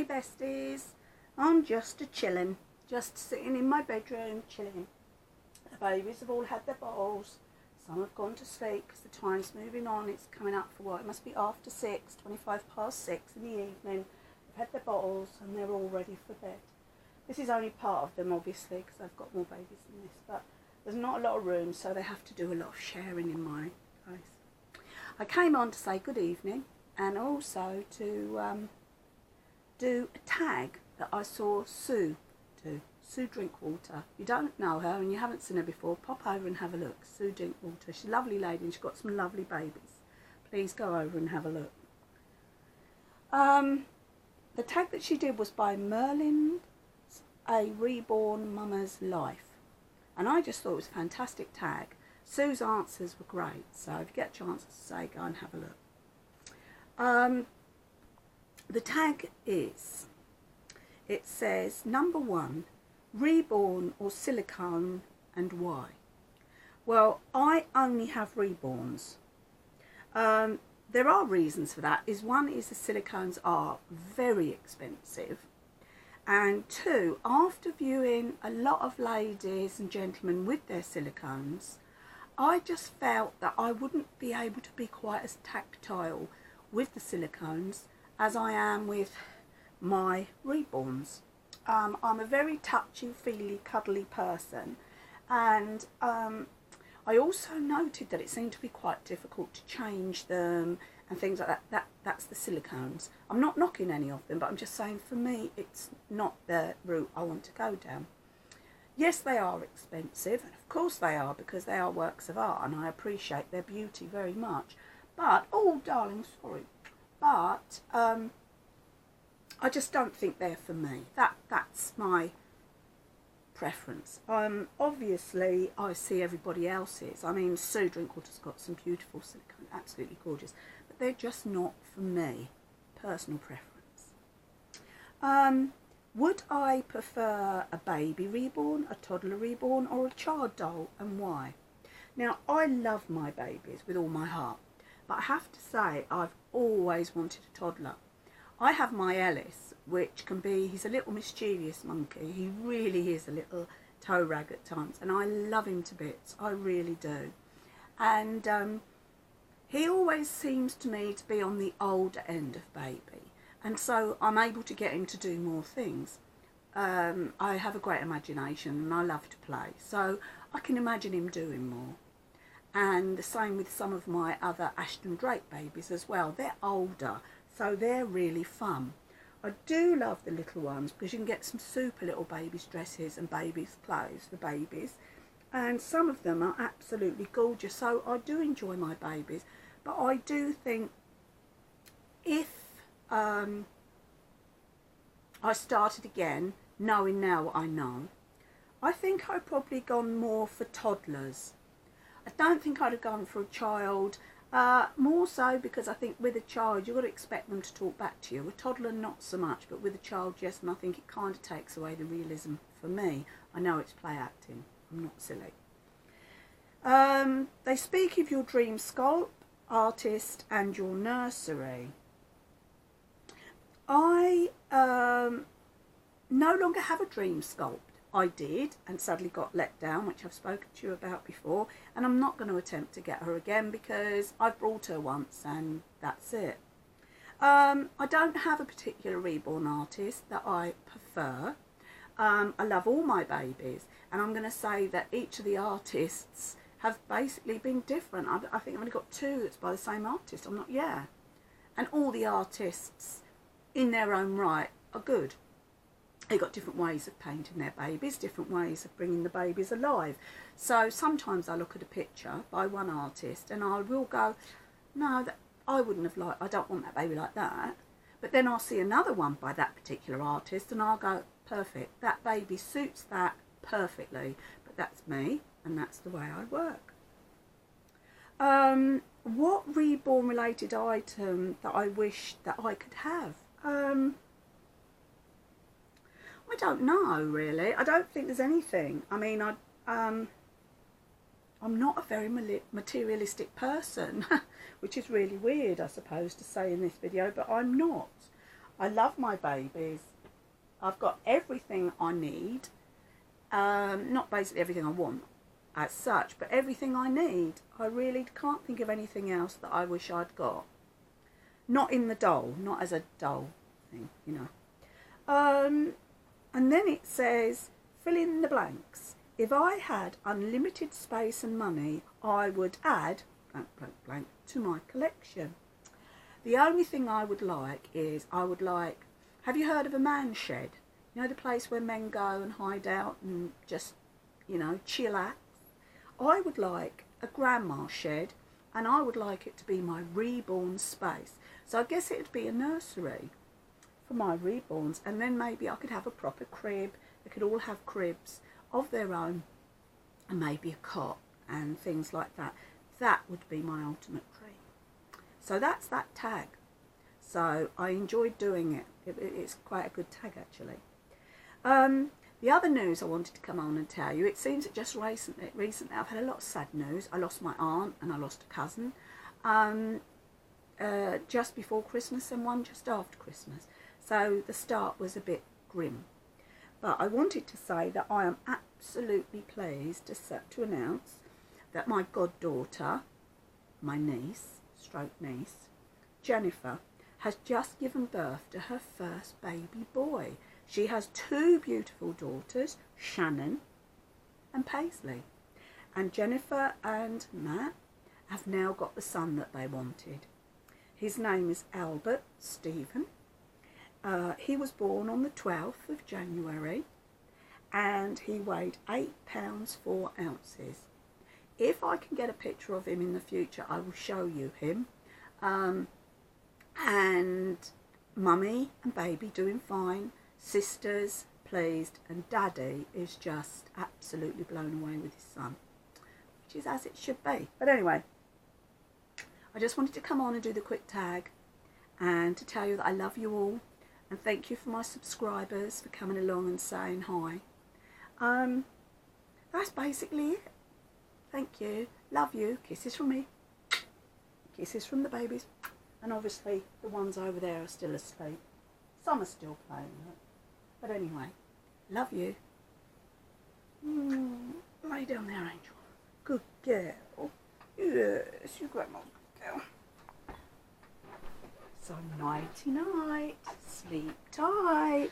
Hey besties, I'm just chilling, just sitting in my bedroom chilling. The babies have all had their bottles, some have gone to sleep because the time's moving on. It's coming up for what, it must be after 6, 25 past 6 in the evening. They've had their bottles and they're all ready for bed. This is only part of them obviously because I've got more babies than this, but there's not a lot of room, so they have to do a lot of sharing in my place. I came on to say good evening and also to do a tag that I saw Sue do. Sue Drinkwater. If you don't know her and you haven't seen her before, pop over and have a look. Sue Drinkwater. She's a lovely lady and she's got some lovely babies. Please go over and have a look. The tag that she did was by Marlins, a Reborn Mama's Life. And I just thought it was a fantastic tag. Sue's answers were great, so if you get a chance to say, go and have a look. The tag is, it says, number 1, Reborn or Silicone and why? Well, I only have Reborns. There are reasons for that. One is the silicones are very expensive. And 2, after viewing a lot of ladies and gentlemen with their silicones, I just felt that I wouldn't be able to be quite as tactile with the silicones as I am with my Reborns. I'm a very touchy-feely, cuddly person, and I also noted that it seemed to be quite difficult to change them and things like that. That's the silicones. I'm not knocking any of them, but I'm just saying for me it's not the route I want to go down. Yes, they are expensive, and of course they are, because they are works of art and I appreciate their beauty very much. But, oh darling, sorry. But I just don't think they're for me. That's my preference. Obviously, I see everybody else's. I mean, Sue Drinkwater's got some beautiful silicone, absolutely gorgeous. But they're just not for me. Personal preference. Would I prefer a baby reborn, a toddler reborn, or a child doll, and why? Now, I love my babies with all my heart. But I have to say, I've always wanted a toddler. I have my Ellis, which can be, he's a little mischievous monkey. He really is a little toe rag at times, and I love him to bits. I really do. And he always seems to me to be on the older end of baby. And so I'm able to get him to do more things. I have a great imagination and I love to play. So I can imagine him doing more. And the same with some of my other Ashton Drake babies as well. They're older, so they're really fun. I do love the little ones because you can get some super little babies' dresses and babies' clothes for babies. And some of them are absolutely gorgeous. So I do enjoy my babies. But I do think if I started again, knowing now what I know, I think I'd probably gone more for toddlers. I don't think I'd have gone for a child, more so because I think with a child you've got to expect them to talk back to you. A toddler not so much, but with a child yes, and I think it kind of takes away the realism for me. I know it's play acting, I'm not silly. They speak of your dream sculpt, artist and your nursery. I no longer have a dream sculpt. I did and sadly got let down, which I've spoken to you about before, and I'm not going to attempt to get her again because I've brought her once and that's it. I don't have a particular reborn artist that I prefer. I love all my babies, and I'm going to say that each of the artists have basically been different. I think I've only got 2 that's by the same artist. And all the artists in their own right are good. They've got different ways of painting their babies, different ways of bringing the babies alive. So sometimes I look at a picture by one artist and I will go, no, I wouldn't have liked, I don't want that baby like that. But then I'll see another one by that particular artist and I'll go, perfect, that baby suits that perfectly. But that's me and that's the way I work. What reborn related item that I wish that I could have? I don't know really. I don't think there's anything. I mean, I'm not a very materialistic person, which is really weird, I suppose, to say in this video, but I'm not. I love my babies. I've got everything I need. Not basically everything I want as such, but everything I need. I really can't think of anything else that I wish I'd got. Not in the doll, not as a doll thing, you know. And then it says, fill in the blanks. If I had unlimited space and money, I would add blank, blank, blank to my collection. The only thing I would like is, have you heard of a man shed? You know, the place where men go and hide out and just, you know, chillax. I would like a grandma shed, and I would like it to be my reborn space. So I guess it would be a nursery for my reborns, and then maybe I could have a proper crib. They could all have cribs of their own, and maybe a cot and things like that. That would be my ultimate dream. So that's that tag. So I enjoyed doing it. It's quite a good tag, actually. The other news I wanted to come on and tell you, it seems that just recently I've had a lot of sad news. I lost my aunt and I lost a cousin just before Christmas and one just after Christmas. So the start was a bit grim. But I wanted to say that I am absolutely pleased to announce that my goddaughter, my niece, Jennifer, has just given birth to her first baby boy. She has two beautiful daughters, Shannon and Paisley. And Jennifer and Matt have now got the son that they wanted. His name is Albert Stephen. He was born on the 12th of January and he weighed 8 pounds 4 ounces. If I can get a picture of him in the future, I will show you him. And mummy and baby doing fine, sisters pleased, and daddy is just absolutely blown away with his son, which is as it should be. But anyway, I just wanted to come on and do the quick tag and to tell you that I love you all, and thank you for my subscribers for coming along and saying hi. That's basically it. Thank you, love you, kisses from me, kisses from the babies, and obviously the ones over there are still asleep. Some are still playing, but anyway, love you. Lay down there, Angel. Good girl. Yes, you grandma's good girl. So nighty night, sleep tight.